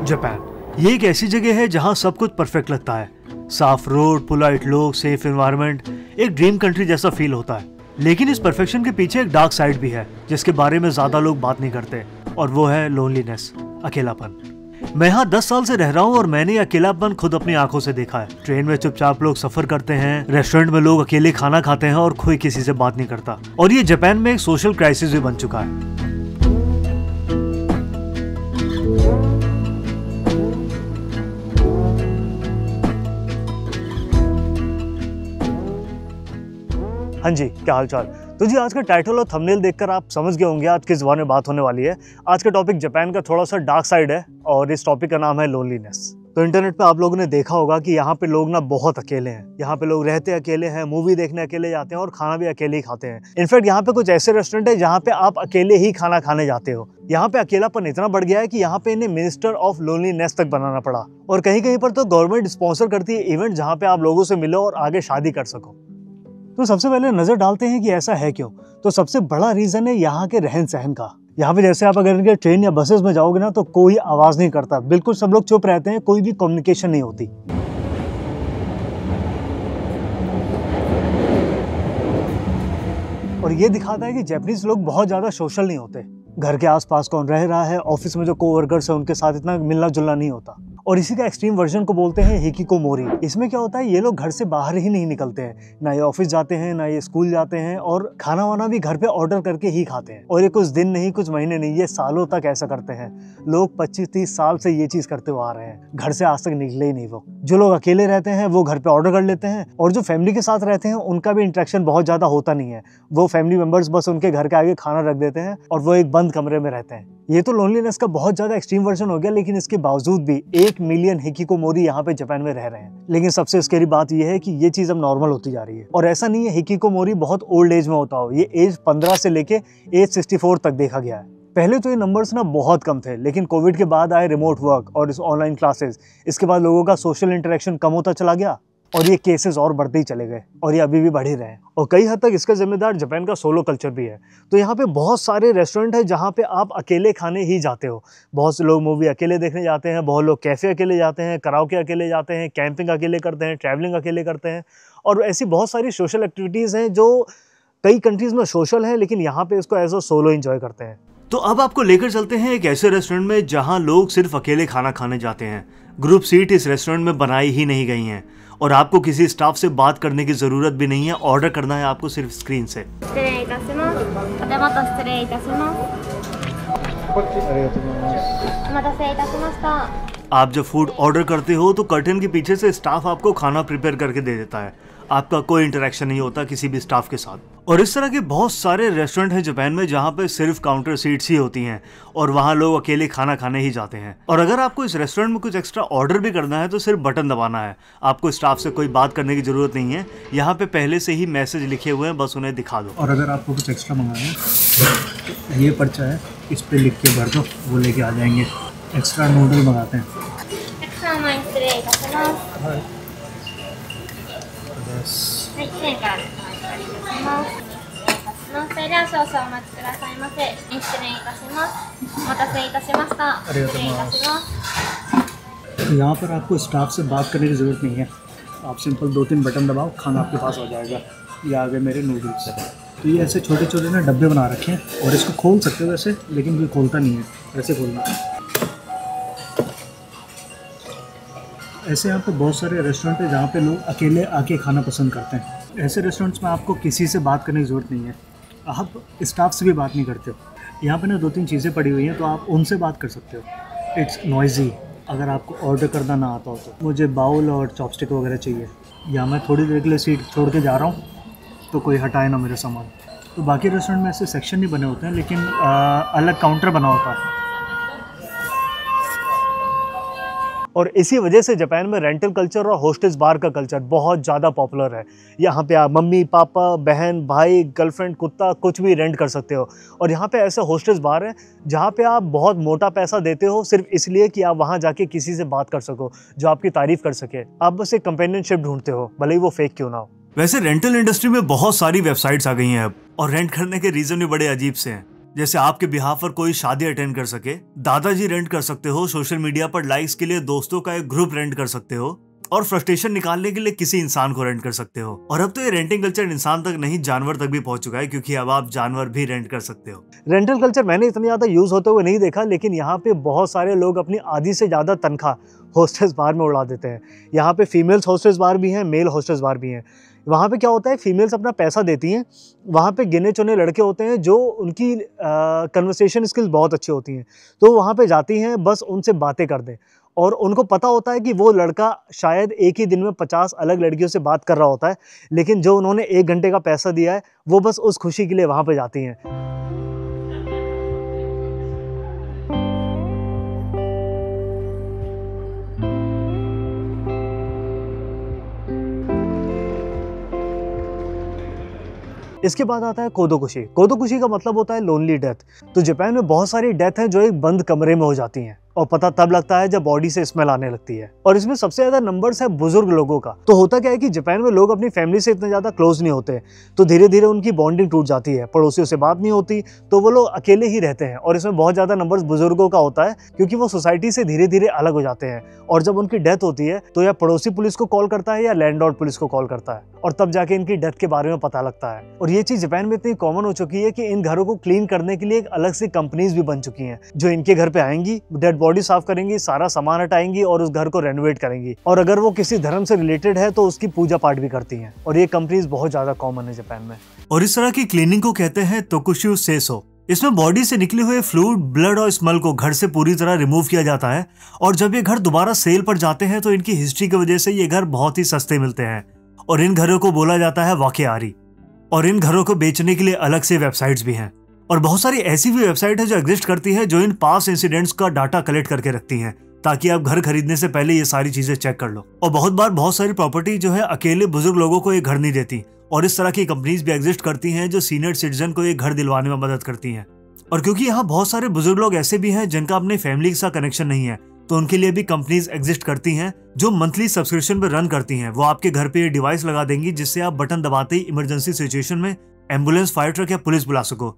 Japan ये एक ऐसी जगह है जहाँ सब कुछ परफेक्ट लगता है। साफ रोड, पोलाइट लोग, सेफ एनवायरनमेंट, एक ड्रीम कंट्री जैसा फील होता है। लेकिन इस परफेक्शन के पीछे एक डार्क साइड भी है जिसके बारे में ज्यादा लोग बात नहीं करते, और वो है लोनलीनेस, अकेलापन। मैं यहाँ 10 साल से रह रहा हूँ और मैंने अकेलापन खुद अपनी आंखों से देखा है। ट्रेन में चुपचाप लोग सफर करते हैं, रेस्टोरेंट में लोग अकेले खाना खाते हैं और कोई किसी से बात नहीं करता। और ये जापान में एक सोशल क्राइसिस भी बन चुका है। हाँ जी, क्या हाल चाल। तो जी आज का टाइटल और थंबनेल देखकर आप समझ गए होंगे आज किस बारे में बात होने वाली है। आज का टॉपिक जापान का थोड़ा सा डार्क साइड है और इस टॉपिक का नाम है लोनलीनेस। तो इंटरनेट पे आप लोगों ने देखा होगा कि यहाँ पे लोग ना बहुत अकेले हैं। यहाँ पे लोग रहते अकेले हैं, मूवी देखने अकेले जाते हैं और खाना भी अकेले ही खाते हैं। इनफैक्ट यहाँ पे कुछ ऐसे रेस्टोरेंट है जहाँ पे आप अकेले ही खाना खाने जाते हो। यहाँ पे अकेलापन इतना बढ़ गया है कि यहाँ पे इन्हें मिनिस्टर ऑफ लोनलीनेस तक बनाना पड़ा। और कहीं कहीं पर तो गवर्नमेंट स्पॉन्सर करती है इवेंट जहाँ पे आप लोगों से मिलो और आगे शादी कर सको। तो सबसे पहले नजर डालते हैं कि ऐसा है क्यों। तो सबसे बड़ा रीजन है यहाँ के रहन सहन का। यहाँ पे जैसे आप अगर इनके ट्रेन या बसेस में जाओगे ना तो कोई आवाज नहीं करता, बिल्कुल सब लोग चुप रहते हैं, कोई भी कम्युनिकेशन नहीं होती। और ये दिखाता है कि जापानीज लोग बहुत ज्यादा सोशल नहीं होते। घर के आसपास कौन रह रहा है, ऑफिस में जो कोवर्कर्स है उनके साथ इतना मिलना जुलना नहीं होता। और इसी का एक्सट्रीम वर्जन को बोलते हैं हिकिकोमोरी। इसमें क्या होता है, ये लोग घर से बाहर ही नहीं निकलते हैं, ना ये ऑफिस जाते हैं ना ये स्कूल जाते हैं, और खाना वाना भी घर पे ऑर्डर करके ही खाते हैं। और ये कुछ दिन नहीं, कुछ महीने नहीं, ये सालों तक ऐसा करते हैं। लोग 25-30 साल से ये चीज करते हुए आ रहे हैं, घर से आज तक निकले ही नहीं। वो जो लोग अकेले रहते हैं वो घर पे ऑर्डर कर लेते हैं, और जो फैमिली के साथ रहते हैं उनका भी इंटरेक्शन बहुत ज्यादा होता नहीं है। वो फैमिली मेंबर्स बस उनके घर के आगे खाना रख देते हैं और वो एक बंद कमरे में रहते हैं। ये तो लोनलीनेस का बहुत ज्यादा एक्सट्रीम वर्जन हो गया, लेकिन इसके बावजूद भी 1 मिलियन हिकिकोमोरी यहाँ पे जापान में रह रहे हैं। लेकिन सबसे स्कैरी बात यह है कि ये चीज अब नॉर्मल होती जा रही है। और ऐसा नहीं है हिकिकोमोरी बहुत ओल्ड एज में होता हो, ये एज 15 से लेके एज 64 तक देखा गया है। पहले तो ये नंबर्स ना बहुत कम थे, लेकिन कोविड के बाद आए रिमोट वर्क और इस ऑनलाइन क्लासेस, इसके बाद लोगों का सोशल इंटरेक्शन कम होता चला गया और ये केसेस और बढ़ते ही चले गए, और ये अभी भी बढ़ ही रहे हैं। और कई हद तक इसका जिम्मेदार जापान का सोलो कल्चर भी है। तो यहाँ पे बहुत सारे रेस्टोरेंट है जहाँ पे आप अकेले खाने ही जाते हो। बहुत से लोग मूवी अकेले देखने जाते हैं, बहुत लोग कैफे अकेले जाते हैं, कराओके अकेले जाते हैं, कैंपिंग अकेले करते हैं, ट्रैवलिंग अकेले करते हैं। और ऐसी बहुत सारी सोशल एक्टिविटीज़ हैं जो कई कंट्रीज में सोशल है, लेकिन यहाँ पे इसको एज अ सोलो एंजॉय करते हैं। तो अब आपको लेकर चलते हैं एक ऐसे रेस्टोरेंट में जहाँ लोग सिर्फ अकेले खाना खाने जाते हैं। ग्रुप सीट इस रेस्टोरेंट में बनाई ही नहीं गई हैं और आपको किसी स्टाफ से बात करने की जरूरत भी नहीं है, ऑर्डर करना है आपको सिर्फ स्क्रीन से। आप जब फूड ऑर्डर करते हो तो कर्टन के पीछे से स्टाफ आपको खाना प्रिपेयर करके दे देता है। आपका कोई इंटरेक्शन नहीं होता किसी भी स्टाफ के साथ। और इस तरह के बहुत सारे रेस्टोरेंट हैं जापान में जहाँ पे सिर्फ काउंटर सीट्स ही होती हैं और वहाँ लोग अकेले खाना खाने ही जाते हैं। और अगर आपको इस रेस्टोरेंट में कुछ एक्स्ट्रा ऑर्डर भी करना है तो सिर्फ बटन दबाना है, आपको स्टाफ से कोई बात करने की जरूरत नहीं है। यहाँ पे पहले से ही मैसेज लिखे हुए हैं, बस उन्हें दिखा दो। और अगर आपको कुछ एक्स्ट्रा मंगाना है तो ये पर्चा है, इस पर लिख के भर दो, वो लेके आ जाएंगे। एक्स्ट्रा नूडल मंगाते हैं। यहाँ पर आपको स्टाफ से बात करने की ज़रूरत नहीं है, आप सिंपल 2-3 बटन दबाओ, खाना आपके पास आ जाएगा। ये आ गए मेरे नूडल्स। तो ये ऐसे छोटे छोटे ना डब्बे बना रखे हैं और इसको खोल सकते हो वैसे, लेकिन ये खोलता नहीं है, ऐसे खोलना। ऐसे यहाँ पे बहुत सारे रेस्टोरेंट है जहाँ पे लोग अकेले आके खाना पसंद करते हैं। ऐसे रेस्टोरेंट्स में आपको किसी से बात करने की ज़रूरत नहीं है, आप स्टाफ से भी बात नहीं करते हो। यहाँ पे ना 2-3 चीज़ें पड़ी हुई हैं तो आप उनसे बात कर सकते हो। इट्स नॉइजी, अगर आपको ऑर्डर करना ना आता हो तो। मुझे बाउल और चॉपस्टिक वगैरह चाहिए, या मैं थोड़ी देर के लिए सीट छोड़ के जा रहा हूँ तो कोई हटाए ना मेरे सामान। तो बाकी रेस्टोरेंट में ऐसे सेक्शन नहीं बने होते हैं, लेकिन अलग काउंटर बना होता है। और इसी वजह से जापान में रेंटल कल्चर और होस्टेस बार का कल्चर बहुत ज़्यादा पॉपुलर है। यहाँ पे आप मम्मी पापा बहन भाई गर्लफ्रेंड कुत्ता कुछ भी रेंट कर सकते हो। और यहाँ पे ऐसे होस्टेस बार है जहाँ पे आप बहुत मोटा पैसा देते हो सिर्फ इसलिए कि आप वहाँ जाके किसी से बात कर सको जो आपकी तारीफ कर सके। आप बस एक कंपेनियनशिप ढूंढते हो, भले ही वो फेक क्यों ना हो। वैसे रेंटल इंडस्ट्री में बहुत सारी वेबसाइट्स आ गई हैं अब, और रेंट करने के रीज़न भी बड़े अजीब से हैं। जैसे आपके बिहाफ पर कोई शादी अटेंड कर सके, दादाजी रेंट कर सकते हो, सोशल मीडिया पर लाइक्स के लिए दोस्तों का एक ग्रुप रेंट कर सकते हो, और फ्रस्ट्रेशन निकालने के लिए किसी इंसान को रेंट कर सकते हो। और अब तो ये रेंटिंग कल्चर इंसान तक नहीं, जानवर तक भी पहुंच चुका है, क्योंकि अब आप जानवर भी रेंट कर सकते हो। रेंटल कल्चर मैंने इतना ज्यादा यूज होते हुए नहीं देखा, लेकिन यहाँ पे बहुत सारे लोग अपनी आधी से ज्यादा तनख्वाह हॉस्टेस बार में उड़ा देते हैं। यहाँ पे फीमेल्स हॉस्टेस बार भी हैं, मेल हॉस्टेस बार भी हैं। वहाँ पे क्या होता है, फीमेल्स अपना पैसा देती हैं, वहाँ पे गिने चुने लड़के होते हैं जो उनकी कन्वर्सेशन स्किल्स बहुत अच्छी होती हैं, तो वहाँ पे जाती हैं बस उनसे बातें कर दें। और उनको पता होता है कि वो लड़का शायद एक ही दिन में 50 अलग लड़कियों से बात कर रहा होता है, लेकिन जो उन्होंने 1 घंटे का पैसा दिया है वो बस उस खुशी के लिए वहाँ पे जाती हैं। इसके बाद आता है कोदोकुशी। कोदोकुशी का मतलब होता है लोनली डेथ। तो जापान में बहुत सारी डेथ हैं जो एक बंद कमरे में हो जाती हैं, और पता तब लगता है जब बॉडी से स्मेल आने लगती है। और इसमें सबसे ज्यादा नंबर्स है बुजुर्ग लोगों का। तो होता क्या है कि जापान में लोग अपनी फैमिली से इतने ज्यादा क्लोज नहीं होते, तो धीरे धीरे उनकी बॉन्डिंग टूट जाती है, पड़ोसियों से बात नहीं होती, तो वो लोग अकेले ही रहते हैं। और इसमें बहुत ज्यादा नंबर्स बुजुर्गों का होता है, क्योंकि वो सोसाइटी से धीरे धीरे अलग हो जाते हैं। और जब उनकी डेथ होती है तो या पड़ोसी पुलिस को कॉल करता है या लैंडलॉर्ड पुलिस को कॉल करता है, और तब जाके इनकी डेथ के बारे में पता लगता है। और ये चीज जापान में इतनी कॉमन हो चुकी है कि इन घरों को क्लीन करने के लिए एक अलग से कंपनीज भी बन चुकी हैं, जो इनके घर पे आएंगी, डेड बॉडी साफ करेंगी, सारा सामान हटाएंगी और उस घर को रेनोवेट करेंगी। और अगर वो किसी धर्म से रिलेटेड है तो उसकी पूजा पाठ भी करती हैं। और ये कंपनीज बहुत ज्यादा कॉमन है जापान में। और इस तरह की क्लीनिंग को कहते हैं तोकुशु सेसो। इसमें बॉडी से निकले हुए फ्लूइड, ब्लड और स्मेल को घर से पूरी तरह रिमूव किया जाता है। और जब ये घर दोबारा सेल पर जाते हैं तो इनकी हिस्ट्री की वजह से ये घर बहुत ही सस्ते मिलते हैं, और इन घरों को बोला जाता है वाकेआरी। और इन घरों को बेचने के लिए अलग से वेबसाइट्स भी हैं, और बहुत सारी ऐसी भी वेबसाइट है जो एग्जिस्ट करती है, जो इन पास्ट इंसिडेंट्स का डाटा कलेक्ट करके रखती हैं, ताकि आप घर खरीदने से पहले ये सारी चीजें चेक कर लो। और बहुत बार बहुत सारी प्रॉपर्टी जो है अकेले बुजुर्ग लोगों को ये घर नहीं देती, और इस तरह की कंपनीज भी एग्जिस्ट करती हैं जो सीनियर सिटीजन को ये घर दिलवाने में मदद करती हैं। और क्योंकि यहाँ बहुत सारे बुजुर्ग लोग ऐसे भी हैं जिनका अपनी फैमिली के साथ कनेक्शन नहीं है, तो उनके लिए भी कंपनीज एग्जिस्ट करती हैं जो मंथली सब्सक्रिप्शन पे रन करती हैं। वो आपके घर पे ये डिवाइस लगा देंगी जिससे आप बटन दबाते ही इमरजेंसी सिचुएशन में एम्बुलेंस, फायर ट्रक या पुलिस बुला सको।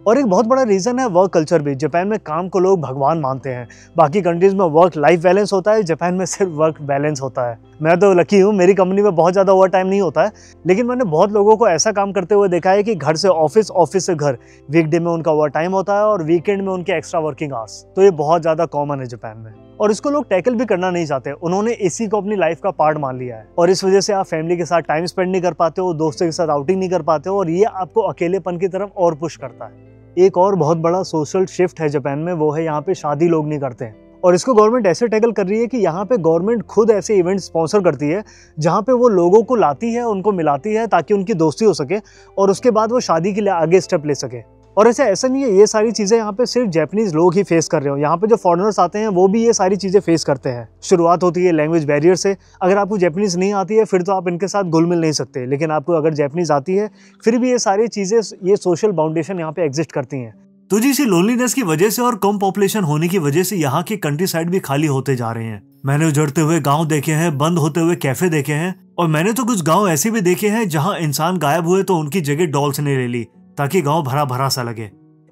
और एक बहुत बड़ा रीजन है वर्क कल्चर भी। जापान में काम को लोग भगवान मानते हैं। बाकी कंट्रीज में वर्क लाइफ बैलेंस होता है, जापान में सिर्फ वर्क बैलेंस होता है। मैं तो लकी हूँ, मेरी कंपनी में बहुत ज़्यादा ओवर टाइम नहीं होता है, लेकिन मैंने बहुत लोगों को ऐसा काम करते हुए देखा है कि घर से ऑफिस, ऑफिस से घर। वीकडे में उनका ओवर टाइम होता है और वीकेंड में उनके एक्स्ट्रा वर्किंग आवर्स। तो ये बहुत ज़्यादा कॉमन है जापान में, और इसको लोग टैकल भी करना नहीं चाहते। उन्होंने इसी को अपनी लाइफ का पार्ट मान लिया है, और इस वजह से आप फैमिली के साथ टाइम स्पेंड नहीं कर पाते हो, दोस्तों के साथ आउटिंग नहीं कर पाते हो, और ये आपको अकेलेपन की तरफ और पुश करता है। एक और बहुत बड़ा सोशल शिफ्ट है जापान में, वो है यहाँ पे शादी लोग नहीं करते हैं। और इसको गवर्नमेंट ऐसे टैकल कर रही है कि यहाँ पे गवर्नमेंट खुद ऐसे इवेंट स्पॉन्सर करती है जहाँ पे वो लोगों को लाती है, उनको मिलाती है, ताकि उनकी दोस्ती हो सके और उसके बाद वो शादी के लिए आगे स्टेप ले सके। और ऐसा नहीं है, ये सारी चीज़ें यहाँ पे सिर्फ जापानीज लोग ही फेस कर रहे हो। यहाँ पे जो फॉरेनर्स आते हैं वो भी ये सारी चीज़ें फेस करते हैं। शुरुआत होती है लैंग्वेज बैरियर से। अगर आपको जापानीज नहीं आती है फिर तो आप इनके साथ घुल मिल नहीं सकते, लेकिन आपको अगर जापानीज आती है फिर भी ये सारी चीज़ें, ये सोशल बाउंडेशन यहाँ पे एग्जिस्ट करती हैं। तो जी इसी लोनलीनेस की वजह से और कम पॉपुलेशन होने की वजह से यहाँ के कंट्री साइड भी खाली होते जा रहे हैं। मैंने उजड़ते हुए गांव देखे हैं, बंद होते हुए कैफे देखे हैं, और मैंने तो कुछ गांव ऐसे भी देखे हैं जहां इंसान गायब हुए तो उनकी जगह डॉल्स ने ले ली, ताकि गांव भरा भरा सा लगे।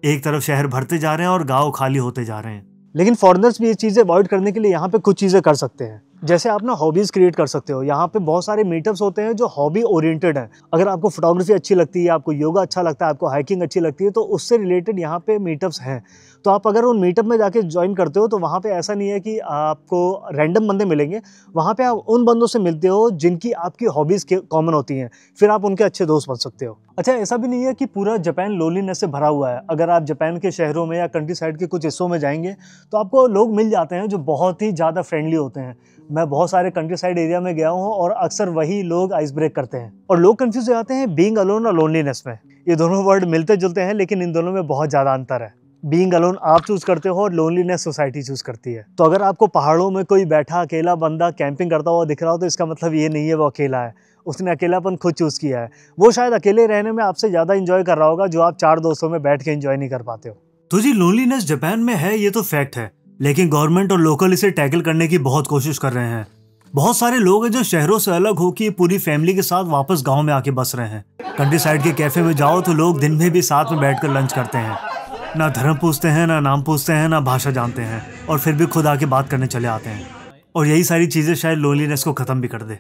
एक तरफ शहर भरते जा रहे हैं और गांव खाली होते जा रहे हैं। लेकिन फॉरेनर्स भी ये चीज़ें अवॉइड करने के लिए यहाँ पे कुछ चीज़ें कर सकते हैं। जैसे आप ना हॉबीज़ क्रिएट कर सकते हो। यहाँ पे बहुत सारे मीटअप्स होते हैं जो हॉबी ओरिएंटेड हैं। अगर आपको फोटोग्राफी अच्छी लगती है, आपको योगा अच्छा लगता है, आपको हाइकिंग अच्छी लगती है, तो उससे रिलेटेड यहाँ पे मीटअप्स हैं। तो आप अगर उन मीटअप में जाके ज्वाइन करते हो तो वहाँ पे ऐसा नहीं है कि आपको रैंडम बंदे मिलेंगे। वहाँ पे आप उन बंदों से मिलते हो जिनकी आपकी हॉबीज़ कॉमन होती हैं, फिर आप उनके अच्छे दोस्त बन सकते हो। अच्छा, ऐसा भी नहीं है कि पूरा जापान लोनलीनेस से भरा हुआ है। अगर आप जापान के शहरों में या कंट्री साइड के कुछ हिस्सों में जाएंगे तो आपको लोग मिल जाते हैं जो बहुत ही ज़्यादा फ्रेंडली होते हैं। मैं बहुत सारे कंट्री साइड एरिया में गया हूँ और अक्सर वही लोग आइस ब्रेक करते हैं। और लोग कंफ्यूज हो जाते हैं बीइंग अलोन और लोनलीनेस में। ये दोनों वर्ड मिलते जुलते हैं, लेकिन इन दोनों में बहुत ज़्यादा अंतर है। बीइंग अलोन आप चूज करते हो और लोनलीनेस सोसाइटी चूज करती है। तो अगर आपको पहाड़ों में कोई बैठा अकेला बंदा कैंपिंग करता हुआ दिख रहा हो तो इसका मतलब ये नहीं है वो अकेला है, उसने अकेलापन खुद चूज किया है। वो शायद अकेले रहने में आपसे ज़्यादा इंजॉय कर रहा होगा जो आप 4 दोस्तों में बैठ के इंजॉय नहीं कर पाते हो। तो जी लोनलीनेस जापान में है, ये तो फैक्ट है, लेकिन गवर्नमेंट और लोकल इसे टैकल करने की बहुत कोशिश कर रहे हैं। बहुत सारे लोग हैं जो शहरों से अलग होकर पूरी फैमिली के साथ वापस गांव में आके बस रहे हैं। कंट्री साइड के कैफे में जाओ तो लोग दिन में भी साथ में बैठकर लंच करते हैं। ना धर्म पूछते हैं, ना नाम पूछते हैं, ना भाषा जानते हैं, और फिर भी खुद आके बात करने चले आते हैं। और यही सारी चीज़ें शायद लोनलीनेस को ख़त्म भी कर दे।